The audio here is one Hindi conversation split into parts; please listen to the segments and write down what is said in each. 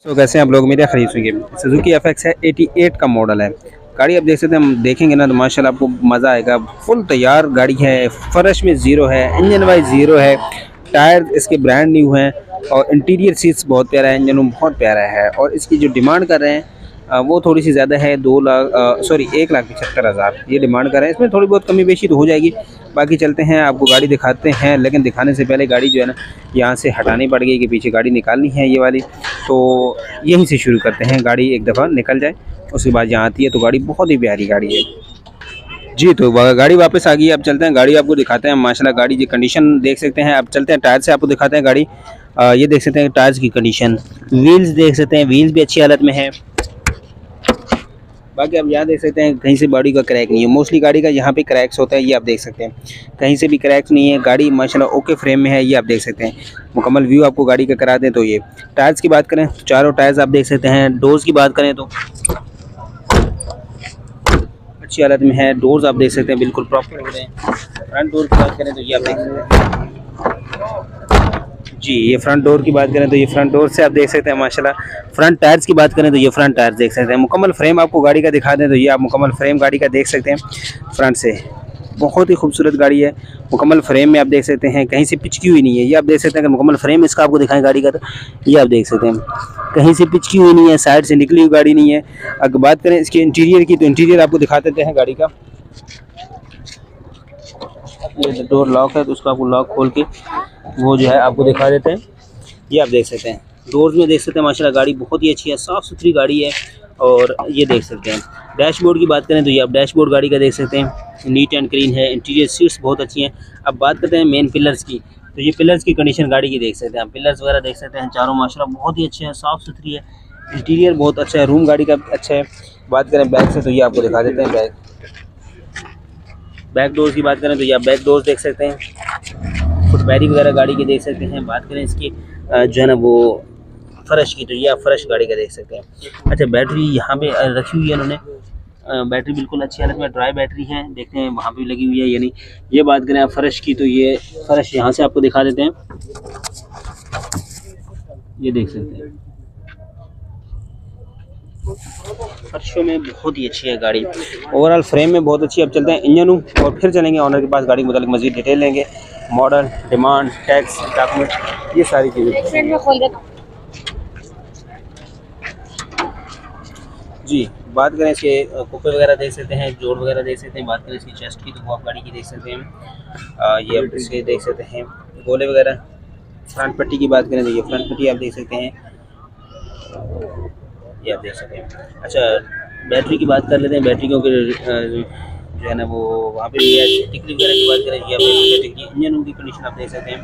तो कैसे हैं आप लोग? मेरे खरीद होंगे सुजुकी FX है, 88 का मॉडल है। गाड़ी आप देख सकते हैं, हम देखेंगे ना तो माशाल्लाह आपको मज़ा आएगा। फुल तैयार गाड़ी है, फर्श में ज़ीरो है, इंजन वाइज ज़ीरो है, टायर इसके ब्रांड न्यू हैं और इंटीरियर सीट्स बहुत प्यारा है, इंजन बहुत प्यारा है। और इसकी जो डिमांड कर रहे हैं वो थोड़ी सी ज़्यादा है, 1,75,000 ये डिमांड कर रहे हैं। इसमें थोड़ी बहुत कमी बेशी तो हो जाएगी। बाकी चलते हैं, आपको गाड़ी दिखाते हैं, लेकिन दिखाने से पहले गाड़ी जो है ना यहाँ से हटानी पड़ गई कि पीछे गाड़ी निकालनी है ये वाली, तो यहीं से शुरू करते हैं। गाड़ी एक दफ़ा निकल जाए उसके बाद यहाँ आती है, तो गाड़ी बहुत ही प्यारी गाड़ी है जी। तो गाड़ी वापस आ गई, अब चलते हैं, गाड़ी आपको दिखाते हैं। माशाल्लाह गाड़ी की कंडीशन देख सकते हैं। अब चलते हैं टायर से आपको दिखाते हैं गाड़ी। ये देख सकते हैं टायर्स की कंडीशन, व्हील्स देख सकते हैं, व्हील्स भी अच्छी हालत में है। बाकी आप यहाँ देख सकते हैं कहीं से बॉडी का क्रैक नहीं है। मोस्टली गाड़ी का यहाँ पे क्रैक्स होता है, ये आप देख सकते हैं, कहीं से भी क्रैक्स नहीं है। गाड़ी माशाल्लाह ओके फ्रेम में है, ये आप देख सकते हैं। मुकम्मल व्यू आपको गाड़ी का करा दें तो ये टायर्स की बात करें तो चारों टायर्स आप देख सकते हैं। डोर्स की बात करें तो अच्छी हालत में है, डोर्स आप देख सकते हैं बिल्कुल प्रॉपर हो रहे हैं। फ्रंट डोर की बात करें तो ये आप देख सकते हैं जी। ये फ्रंट डोर की बात करें तो ये फ्रंट डोर से आप देख सकते हैं माशाल्लाह। फ्रंट टायर्स की बात करें तो ये फ्रंट टायर्स देख सकते हैं। मुकम्मल फ्रेम आपको गाड़ी का दिखा दें तो ये आप मुकम्मल फ्रेम गाड़ी का देख सकते हैं फ्रंट से। बहुत ही खूबसूरत गाड़ी है, मुकम्मल फ्रेम में आप देख सकते हैं, कहीं से पिचकी हुई नहीं है। ये आप देख सकते हैं कि मुकम्मल फ्रेम इसका आपको दिखाएं गाड़ी का, तो ये आप देख सकते हैं कहीं से पिचकी हुई नहीं है, साइड से निकली हुई गाड़ी नहीं है। अगर बात करें इसके इंटीरियर की तो इंटीरियर आपको दिखा देते हैं गाड़ी का। ये डोर लॉक है तो उसको आपको लॉक खोल के वो जो है आपको दिखा देते हैं। ये आप देख सकते हैं डोर्स में देख सकते हैं माशाल्लाह गाड़ी बहुत ही अच्छी है, साफ़ सुथरी गाड़ी है। और ये देख सकते हैं डैशबोर्ड की बात करें तो ये आप डैशबोर्ड गाड़ी का देख सकते हैं, नीट एंड क्लीन है। इंटीरियर सीट्स बहुत अच्छी हैं। अब बात करते हैं मेन पिलर्स की, तो ये पिलर्स की कंडीशन गाड़ी की देख सकते हैं। पिलर्स वगैरह देख सकते हैं, चारों माशाल्लाह बहुत ही अच्छे हैं, साफ़ सुथरी है। इंटीरियर बहुत अच्छा है, रूम गाड़ी का अच्छा है। बात करें बैक से तो ये आपको दिखा देते हैं बैक डोर्स की बात करें तो ये आप बैक डोर्स देख सकते हैं। फुट बैरिंग वगैरह गाड़ी के देख सकते हैं। बात करें इसकी जो है ना वो फ़र्श की, तो ये आप फ़र्श गाड़ी का देख सकते हैं। अच्छा बैटरी यहाँ पे रखी हुई है इन्होंने, बैटरी बिल्कुल अच्छी हालत में, ड्राई बैटरी है, देखते हैं वहाँ पे लगी हुई है यानी। ये बात करें आप फ़र्श की तो ये फ़र्श यहाँ से आपको दिखा देते हैं, ये देख सकते हैं फर्शों में बहुत ही अच्छी है गाड़ी। ओवरऑल फ्रेम में बहुत अच्छी है। अब चलते हैं इंजन और फिर चलेंगे ऑनर के पास, गाड़ी के मुताबिक मज़ीद डिटेल लेंगे, मॉडल, डिमांड, टैक्स, डॉक्यूमेंट, ये सारी चीज़ें जी। बात करें इसके कुप्पे वगैरह देख सकते हैं, जोड़ वगैरह देख सकते हैं। बात करें इसकी चेस्ट की तो वो आप गाड़ी की देख सकते हैं। ये आप इसके देख सकते हैं गोले वगैरह। फ्रंट पट्टी की बात करें तो ये फ्रंट पट्टी आप देख सकते हैं, ये आप देख सकते हैं। अच्छा बैटरी की बात कर लेते हैं, बैटरी क्योंकि जो है ना वो वहाँ पे भी है। टिकली वगैरह की बात करें ये आप देख सकते हैं, इंजन की कंडीशन आप देख सकते हैं।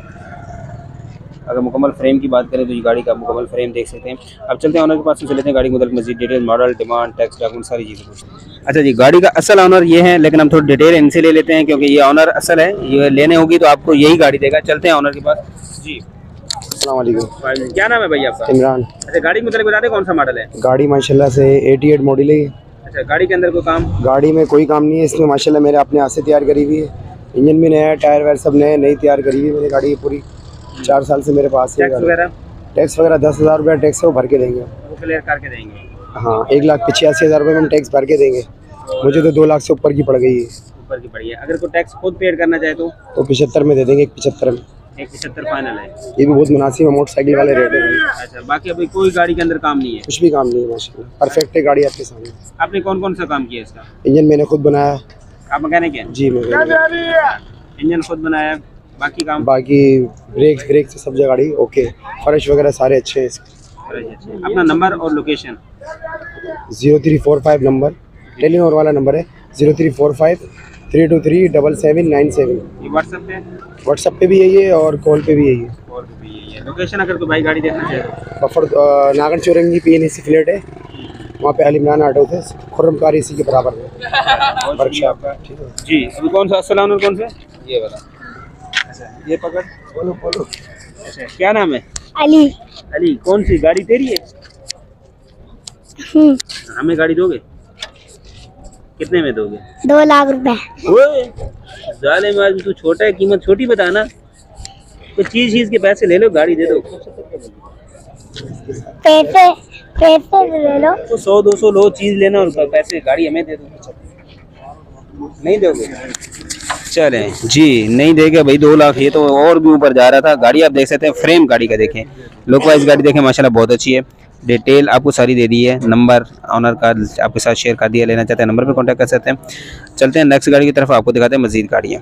अगर मुकम्मल फ्रेम की बात करें तो ये गाड़ी का मुकम्मल फ्रेम देख सकते हैं। अब चलते हैं ऑनर के पास से लेते हैं गाड़ी के मतलब मज़ीद detail, model, demand, tax, document, सारी चीज़ें पूछते हैं। अच्छा जी, गाड़ी का असल ऑनर ये है, लेकिन हम थोड़ी डिटेल इनसे ले लेते हैं क्योंकि ये ऑनर असल है, ये लेने होगी तो आपको यही गाड़ी देगा। चलते हैं ऑनर के पास जी। अस्सलाम वालेकुम। क्या नाम है भैया आपका? इमरान। अच्छा गाड़ी के मतलब बता दें कौन सा मॉडल है? गाड़ी माशाल्लाह से 88 मॉडल है। अच्छा गाड़ी के अंदर कोई काम? गाड़ी में कोई काम नहीं है, इसमें माशाल्लाह मेरे अपने हाथ से तैयार करी हुई है। इंजन भी नया है, टायर वायर सब नए नई तैयार करी हुई है मैंने गाड़ी पूरी। 4 साल से मेरे पास है। टैक्स वगैरह 10,000 रुपया टैक्स है, वो भर के देंगे, वो क्लियर करके देंगे। हाँ 1,85,000 रुपये में टैक्स भर के देंगे। मुझे तो 2 लाख से ऊपर की पड़ गई है। ऊपर की पड़ी है। अगर कोई टैक्स खुद पेड करना चाहे तो 75 में दे देंगे, 75 में। 75 फाइनल है। ये भी बहुत मुनासिब है, मोटरसाइकिल वाले रेट है। अच्छा बाकी अभी कोई गाड़ी के अंदर काम नहीं है? कुछ भी काम नहीं है माशाल्लाह, परफेक्ट है गाड़ी आपके सामने। आपने कौन कौन सा काम किया इसका? इंजन मैंने खुद बनाया। आप मैकेनिक हैं? जी मैं इंजन खुद बनाया, बाकी काम? बाकी ब्रेक से सब जगह गाड़ी ओके, फर्श वगैरह सारे अच्छे हैं इसके। अपना नंबर और लोकेशन? 0345 नंबर टेलीनॉर वाला नंबर है, 0345-323-7797। ये व्हाट्सएप पे भी यही है और कॉल पे भी यही है। लोकेशन अगर कोई भाई गाड़ी देखना चाहे बफर नागन चौरंगी PNC फ्लैट है, वहाँ पे अली इमरान ऑटो थे, खुर्रमकार इसी के बराबर में वर्कशॉप का। ठीक है जी। अभी कौन सा असल ऑनर कौन सा? ये वाला। अच्छा ये पकड़, बोलो। अच्छा क्या नाम है? अली। अली, कौन सी गाड़ी तेरी है? हमें गाड़ी दोगे? कितने में दोगे? 2 लाख रुपए। जालिम आदमी, तू छोटा है, कीमत छोटी बताना। तो चीज के पैसे ले लो, गाड़ी दे दो। पैसे पैसे ले लो। तो 100-200 लो, चीज लेना और पैसे गाड़ी हमें दे दो। नहीं दोगे? चलें जी, नहीं देगा भाई 2 लाख। ये तो और भी ऊपर जा रहा था। गाड़ी आप देख सकते हैं, फ्रेम गाड़ी का देखें, लुक वाइज गाड़ी देखें, माशाल्लाह बहुत अच्छी है। डिटेल आपको सारी दे दी है, नंबर ऑनर का आपके साथ शेयर कर दिया। लेना चाहते हैं नंबर पे कांटेक्ट कर सकते हैं। चलते हैं नेक्स्ट गाड़ी की तरफ, आपको दिखाते हैं मजीद गाड़ियाँ।